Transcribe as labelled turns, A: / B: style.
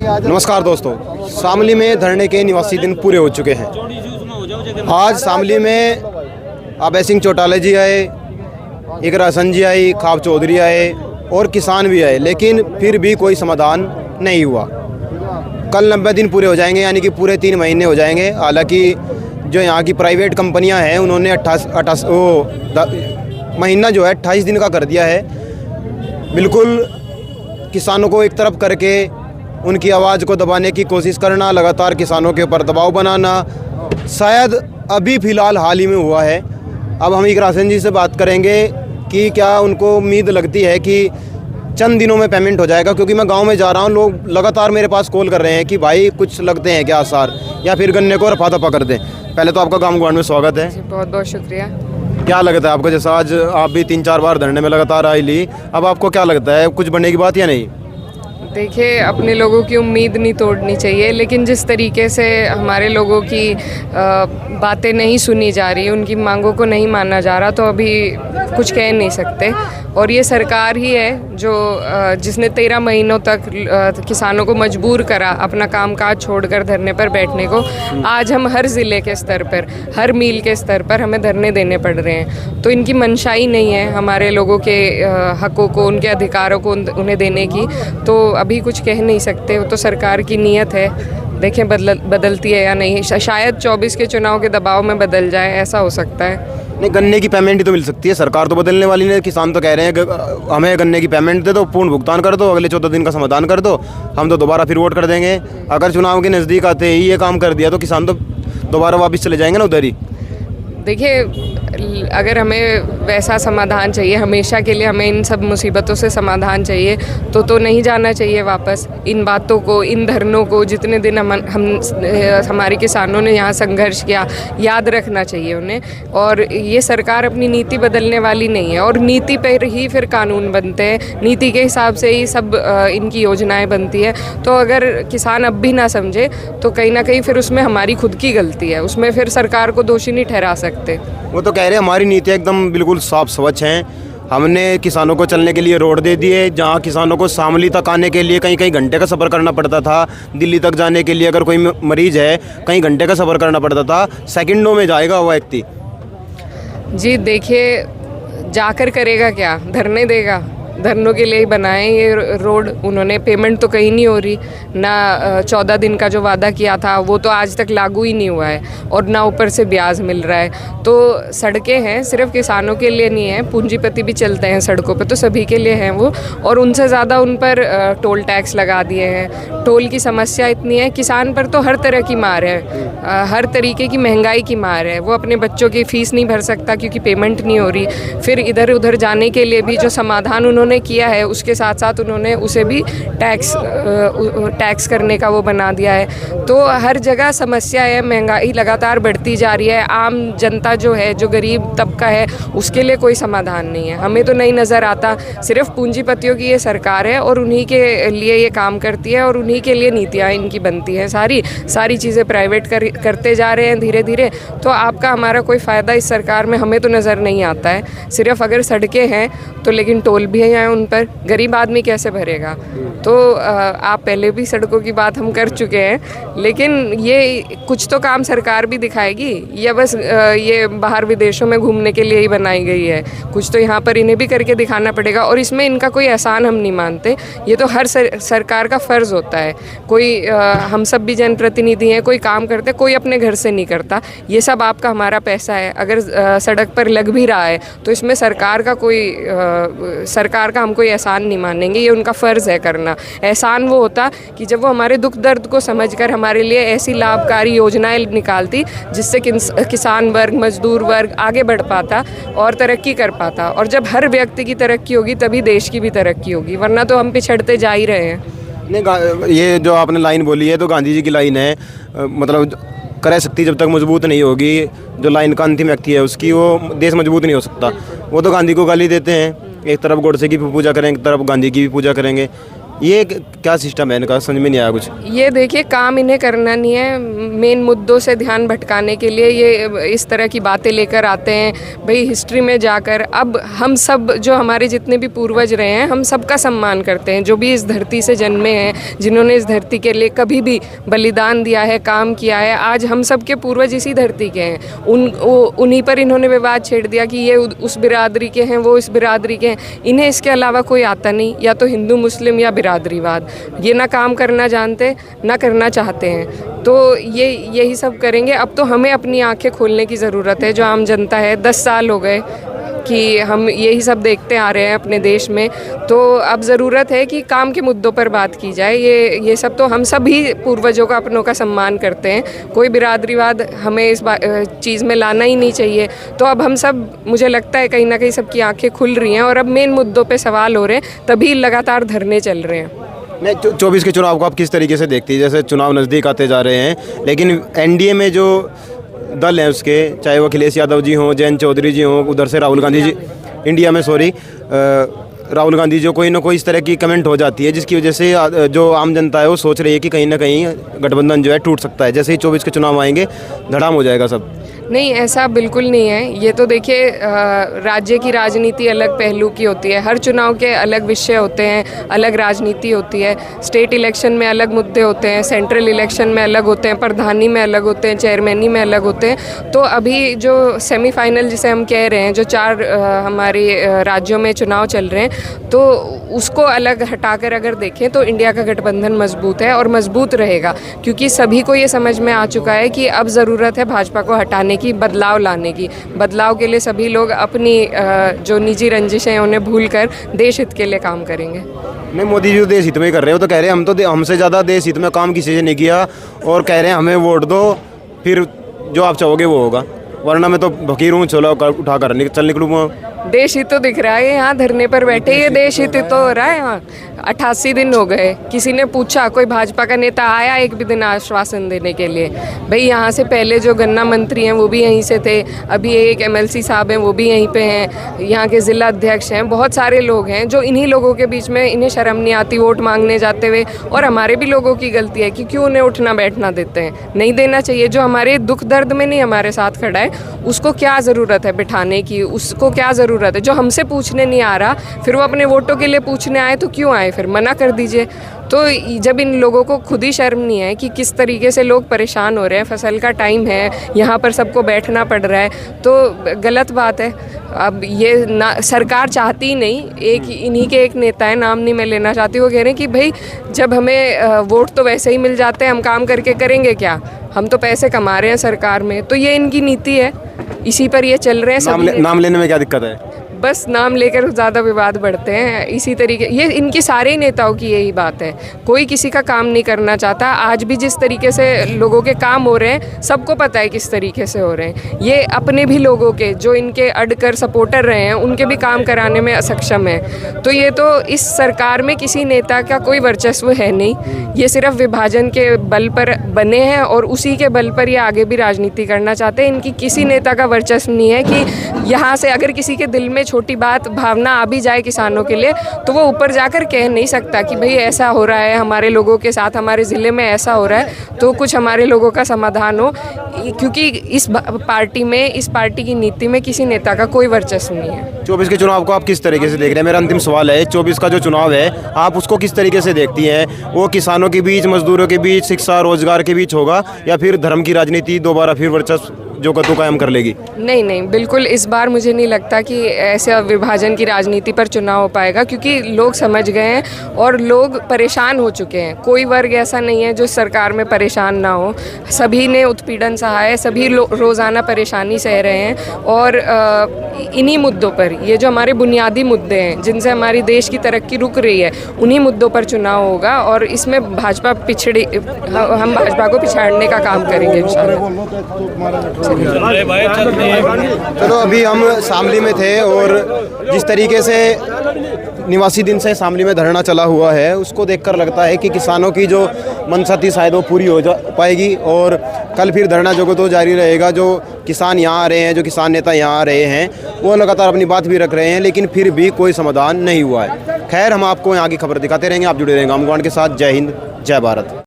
A: नमस्कार दोस्तों, शामली में धरने के निवासी दिन पूरे हो चुके हैं। आज शामली में अभय सिंह चौटाला जी आए, इकरा हसन जी आई, खाब चौधरी आए और किसान भी आए, लेकिन फिर भी कोई समाधान नहीं हुआ। कल 90 दिन पूरे हो जाएंगे, यानी कि पूरे 3 महीने हो जाएंगे। हालांकि जो यहाँ की प्राइवेट कंपनियाँ हैं उन्होंने 28 महीना जो है 28 दिन का कर दिया है। बिल्कुल किसानों को एक तरफ करके उनकी आवाज़ को दबाने की कोशिश करना, लगातार किसानों के ऊपर दबाव बनाना, शायद अभी फ़िलहाल हाल ही में हुआ है। अब हम इकरा हसन जी से बात करेंगे कि क्या उनको उम्मीद लगती है कि चंद दिनों में पेमेंट हो जाएगा, क्योंकि मैं गांव में जा रहा हूं, लोग लगातार मेरे पास कॉल कर रहे हैं कि भाई कुछ लगते हैं क्या आसार, या फिर गन्ने को रफा दफा कर दें। पहले तो आपका गांव ग्वांड में स्वागत है।
B: बहुत बहुत शुक्रिया।
A: क्या लगता है आपको, जैसा आज आप भी 3-4 बार धरने में लगातार आई ली, अब आपको क्या लगता है, कुछ बनने की बात या नहीं?
B: देखिए, अपने लोगों की उम्मीद नहीं तोड़नी चाहिए, लेकिन जिस तरीके से हमारे लोगों की बातें नहीं सुनी जा रही, उनकी मांगों को नहीं माना जा रहा, तो अभी कुछ कह नहीं सकते। और ये सरकार ही है जो जिसने 13 महीनों तक किसानों को मजबूर करा अपना कामकाज छोड़कर धरने पर बैठने को। आज हम हर ज़िले के स्तर पर, हर मील के स्तर पर हमें धरने देने पड़ रहे हैं। तो इनकी मंशा ही नहीं है हमारे लोगों के हकों को, उनके अधिकारों को उन्हें देने की, तो अभी कुछ कह नहीं सकते। वो तो सरकार की नीयत है, देखें बदलती है या नहीं। शायद 24 के चुनाव के दबाव में बदल जाए, ऐसा हो सकता है।
A: नहीं, गन्ने की पेमेंट ही तो मिल सकती है, सरकार तो बदलने वाली नहीं। किसान तो कह रहे हैं हमें गन्ने की पेमेंट दे दो, पूर्ण भुगतान कर दो, अगले 14 दिन का समाधान कर दो, हम तो दोबारा फिर वोट कर देंगे। अगर चुनाव के नज़दीक आते ही ये काम कर दिया तो किसान तो दोबारा वापस चले जाएंगे ना उधर ही।
B: देखिए, अगर हमें वैसा समाधान चाहिए, हमेशा के लिए हमें इन सब मुसीबतों से समाधान चाहिए, तो नहीं जाना चाहिए वापस। इन बातों को, इन धरनों को, जितने दिन हमारे किसानों ने यहाँ संघर्ष किया, याद रखना चाहिए उन्हें। और ये सरकार अपनी नीति बदलने वाली नहीं है, और नीति पर ही फिर कानून बनते हैं, नीति के हिसाब से ही सब इनकी योजनाएं बनती है। तो अगर किसान अब भी ना समझे तो कहीं ना कहीं फिर उसमें हमारी खुद की गलती है, उसमें फिर सरकार को दोषी नहीं ठहरा सकते।
A: वो तो कह रहे हैं हमारी नीति एकदम बिल्कुल साफ स्वच्छ हैं, हमने किसानों को चलने के लिए रोड दे दिए। जहाँ किसानों को शामली तक आने के लिए कई घंटे का सफ़र करना पड़ता था, दिल्ली तक जाने के लिए अगर कोई मरीज़ है कई घंटे का सफ़र करना पड़ता था, सेकंडों में जाएगा वो व्यक्ति।
B: जी देखिए, जाकर करेगा क्या, धरने देगा? धरनों के लिए ही बनाए ये रोड उन्होंने। पेमेंट तो कहीं नहीं हो रही ना। 14 दिन का जो वादा किया था वो तो आज तक लागू ही नहीं हुआ है, और ना ऊपर से ब्याज मिल रहा है। तो सड़कें हैं, सिर्फ किसानों के लिए नहीं है, पूंजीपति भी चलते हैं सड़कों पे, तो सभी के लिए हैं वो। और उनसे ज़्यादा उन पर टोल टैक्स लगा दिए हैं। टोल की समस्या इतनी है, किसान पर तो हर तरह की मार है, हर तरीके की महंगाई की मार है। वो अपने बच्चों की फ़ीस नहीं भर सकता क्योंकि पेमेंट नहीं हो रही। फिर इधर उधर जाने के लिए भी जो समाधान उन्होंने किया है, उसके साथ साथ उन्होंने उसे भी टैक्स करने का वो बना दिया है। तो हर जगह समस्या है, महंगाई लगातार बढ़ती जा रही है। आम जनता जो है, जो गरीब तबका है, उसके लिए कोई समाधान नहीं है। हमें तो नहीं नज़र आता, सिर्फ पूंजीपतियों की ये सरकार है और उन्हीं के लिए ये काम करती है, और उन्हीं के लिए नीतियाँ इनकी बनती हैं। सारी चीज़ें प्राइवेट करते जा रहे हैं धीरे धीरे। तो आपका हमारा कोई फ़ायदा इस सरकार में हमें तो नज़र नहीं आता है। सिर्फ अगर सड़कें हैं तो, लेकिन टोल भी हैं उन पर, गरीब आदमी कैसे भरेगा? तो आप पहले भी सड़कों की बात हम कर चुके हैं, लेकिन ये कुछ तो काम सरकार भी दिखाएगी, या बस ये बाहर विदेशों में घूमने के लिए ही बनाई गई है? कुछ तो यहाँ पर इन्हें भी करके दिखाना पड़ेगा, और इसमें इनका कोई एहसान हम नहीं मानते। ये तो हर सरकार का फ़र्ज़ होता है। कोई हम सब भी जनप्रतिनिधि हैं, कोई काम करते, कोई अपने घर से नहीं करता। ये सब आपका हमारा पैसा है। अगर सड़क पर लग भी रहा है तो इसमें सरकार का हम कोई एहसान नहीं मानेंगे, ये उनका फ़र्ज़ है करना। एहसान वो होता कि जब वो हमारे दुख दर्द को समझकर हमारे लिए ऐसी लाभकारी योजनाएं निकालती जिससे किसान वर्ग, मजदूर वर्ग आगे बढ़ पाता और तरक्की कर पाता। और जब हर व्यक्ति की तरक्की होगी तभी देश की भी तरक्की होगी, वरना तो हम पिछड़ते जा ही रहे हैं।
A: नहीं, ये जो आपने लाइन बोली है तो गांधी जी की लाइन है, मतलब क्रय शक्ति जब तक मजबूत नहीं होगी, जो लाइन का अंतिम व्यक्ति है उसकी, वो देश मजबूत नहीं हो सकता। वो तो गांधी को गाली देते हैं, एक तरफ गोडसे की भी पूजा करेंगे, एक तरफ गांधी की भी पूजा करेंगे। ये क्या सिस्टम है इनका, समझ में नहीं आया कुछ।
B: ये देखिए, काम इन्हें करना नहीं है, मेन मुद्दों से ध्यान भटकाने के लिए ये इस तरह की बातें लेकर आते हैं। भाई हिस्ट्री में जाकर अब हम सब जो हमारे जितने भी पूर्वज रहे हैं, हम सबका सम्मान करते हैं, जो भी इस धरती से जन्मे हैं, जिन्होंने इस धरती के लिए कभी भी बलिदान दिया है, काम किया है। आज हम सब के पूर्वज इसी धरती के हैं। उन्हीं पर इन्होंने विवाद छेड़ दिया कि ये उस बिरादरी के हैं, वो इस बिरादरी के हैं। इन्हें इसके अलावा कोई आता नहीं, या तो हिंदू मुस्लिम या बिरादरीवाद। ये ना काम करना जानते, ना करना चाहते हैं, तो यही सब करेंगे। अब तो हमें अपनी आंखें खोलने की ज़रूरत है, जो आम जनता है। 10 साल हो गए कि हम यही सब देखते आ रहे हैं अपने देश में, तो अब ज़रूरत है कि काम के मुद्दों पर बात की जाए। ये सब तो हम सभी पूर्वजों का, अपनों का सम्मान करते हैं। कोई बिरादरीवाद हमें इस चीज़ में लाना ही नहीं चाहिए। तो अब हम सब, मुझे लगता है कहीं ना कहीं सबकी आंखें खुल रही हैं और अब मेन मुद्दों पे सवाल हो रहे हैं, तभी लगातार धरने चल रहे हैं।
A: नहीं, 24 के चुनाव को आप किस तरीके से देखती है? जैसे चुनाव नज़दीक आते जा रहे हैं, लेकिन एनडीए में जो दल हैं उसके, चाहे वो अखिलेश यादव जी हों, जयंत चौधरी जी हों, उधर से राहुल गांधी जी, इंडिया में राहुल गांधी जो कोई ना कोई इस तरह की कमेंट हो जाती है, जिसकी वजह से जो आम जनता है वो सोच रही है कि कहीं ना कहीं गठबंधन जो है टूट सकता है। जैसे ही 24 के चुनाव आएंगे, धड़ाम हो जाएगा सब।
B: नहीं, ऐसा बिल्कुल नहीं है। ये तो देखिए, राज्य की राजनीति अलग पहलू की होती है। हर चुनाव के अलग विषय होते हैं, अलग राजनीति होती है। स्टेट इलेक्शन में अलग मुद्दे होते हैं, सेंट्रल इलेक्शन में अलग होते हैं, प्रधानी में अलग होते हैं, चेयरमैनी में अलग होते हैं। तो अभी जो सेमीफाइनल जिसे हम कह रहे हैं, जो 4 हमारे राज्यों में चुनाव चल रहे हैं, तो उसको अलग हटाकर अगर देखें तो इंडिया का गठबंधन मजबूत है और मजबूत रहेगा, क्योंकि सभी को ये समझ में आ चुका है कि अब ज़रूरत है भाजपा को हटाने की, बदलाव लाने की। बदलाव के लिए सभी लोग अपनी जो निजी रंजिशें हैं उन्हें भूलकर देश हित के लिए काम करेंगे।
A: नहीं, मोदी जी तो देश हित में ही कर रहे हो, तो कह रहे हैं हम तो हमसे ज़्यादा देश हित में काम किसी से नहीं किया, और कह रहे हैं हमें वोट दो, फिर जो आप चाहोगे वो होगा, वरना मैं तो फकीर हूँ, छोला उठा कर चल निकलूँगा।
B: देश हित तो दिख रहा है, यहाँ धरने पर बैठे, ये देश हित तो हो रहा है। यहाँ 88 दिन हो गए, किसी ने पूछा, कोई भाजपा का नेता आया एक भी दिन आश्वासन देने के लिए? भाई यहाँ से पहले जो गन्ना मंत्री हैं वो भी यहीं से थे, अभी एक MLC साहब हैं वो भी यहीं पे हैं, यहाँ के ज़िला अध्यक्ष हैं, बहुत सारे लोग हैं जो इन्हीं लोगों के बीच में इन्हें शर्म नहीं आती वोट मांगने जाते हुए। और हमारे भी लोगों की गलती है कि क्यों उन्हें उठना बैठना देते हैं। नहीं देना चाहिए। जो हमारे दुख दर्द में नहीं हमारे साथ खड़ा है, उसको क्या ज़रूरत है बिठाने की, उसको क्या ज़रूरत है? जो हमसे पूछने नहीं आ रहा, फिर वो अपने वोटों के लिए पूछने आए तो क्यों आए? फिर मना कर दीजिए। तो जब इन लोगों को खुद ही शर्म नहीं है कि किस तरीके से लोग परेशान हो रहे हैं, फसल का टाइम है, यहाँ पर सबको बैठना पड़ रहा है, तो गलत बात है। अब ये ना सरकार चाहती ही नहीं, इन्हीं के एक नेता है, नाम नहीं मैं लेना चाहती, वो कह रहे हैं कि भाई जब हमें वोट तो वैसे ही मिल जाते हैं, हम काम करके करेंगे क्या? हम तो पैसे कमा रहे हैं सरकार में। तो ये इनकी नीति है, इसी पर ये चल रहे हैं।
A: नाम लेने में क्या दिक्कत है?
B: बस नाम लेकर ज़्यादा विवाद बढ़ते हैं। इसी तरीके, ये इनके सारे ही नेताओं की यही बात है, कोई किसी का काम नहीं करना चाहता। आज भी जिस तरीके से लोगों के काम हो रहे हैं, सबको पता है किस तरीके से हो रहे हैं। ये अपने भी लोगों के, जो इनके अड़कर सपोर्टर रहे हैं, उनके भी काम कराने में असक्षम है। तो ये तो इस सरकार में किसी नेता का कोई वर्चस्व है नहीं, ये सिर्फ विभाजन के बल पर बने हैं और उसी के बल पर ये आगे भी राजनीति करना चाहते हैं। इनकी किसी नेता का वर्चस्व नहीं है कि यहाँ से अगर किसी के दिल में छोटी बात भावना आ भी जाए किसानों के लिए, तो वो ऊपर जाकर कह नहीं सकता कि भाई ऐसा हो रहा है हमारे लोगों के साथ, हमारे ज़िले में ऐसा हो रहा है, तो कुछ हमारे लोगों का समाधान हो। क्योंकि इस पार्टी में, इस पार्टी की नीति में किसी नेता का कोई वर्चस्व नहीं है।
A: 24 के चुनाव को आप किस तरीके से देख रहे हैं? मेरा अंतिम सवाल है, 24 का जो चुनाव है आप उसको किस तरीके से देखती हैं? वो किसानों के बीच, मजदूरों के बीच, शिक्षा रोजगार के बीच होगा, या फिर धर्म की राजनीति दोबारा फिर वर्चस्व जो कद्दू कायम कर लेगी?
B: नहीं, बिल्कुल इस बार मुझे नहीं लगता कि ऐसे विभाजन की राजनीति पर चुनाव हो पाएगा, क्योंकि लोग समझ गए हैं और लोग परेशान हो चुके हैं। कोई वर्ग ऐसा नहीं है जो सरकार में परेशान ना हो, सभी ने उत्पीड़न सहा है, सभी रोज़ाना परेशानी सह रहे हैं। और इन्हीं मुद्दों पर, ये जो हमारे बुनियादी मुद्दे हैं जिनसे हमारी देश की तरक्की रुक रही है, उन्हीं मुद्दों पर चुनाव होगा और इसमें हम भाजपा को पिछाड़ने का काम करेंगे इंशाल्लाह।
A: चलो, अभी हम शामली में थे और जिस तरीके से निवासी दिन से शामली में धरना चला हुआ है, उसको देखकर लगता है कि किसानों की जो मंशा थी शायद वो पूरी हो पाएगी और कल फिर धरना जो तो जारी रहेगा। जो किसान यहाँ आ रहे हैं, जो किसान नेता यहाँ आ रहे हैं, वो लगातार अपनी बात भी रख रहे हैं, लेकिन फिर भी कोई समाधान नहीं हुआ है। खैर हम आपको यहाँ की खबर दिखाते रहेंगे, आप जुड़े रहेंगे आम गुआंढ के साथ। जय हिंद, जय भारत।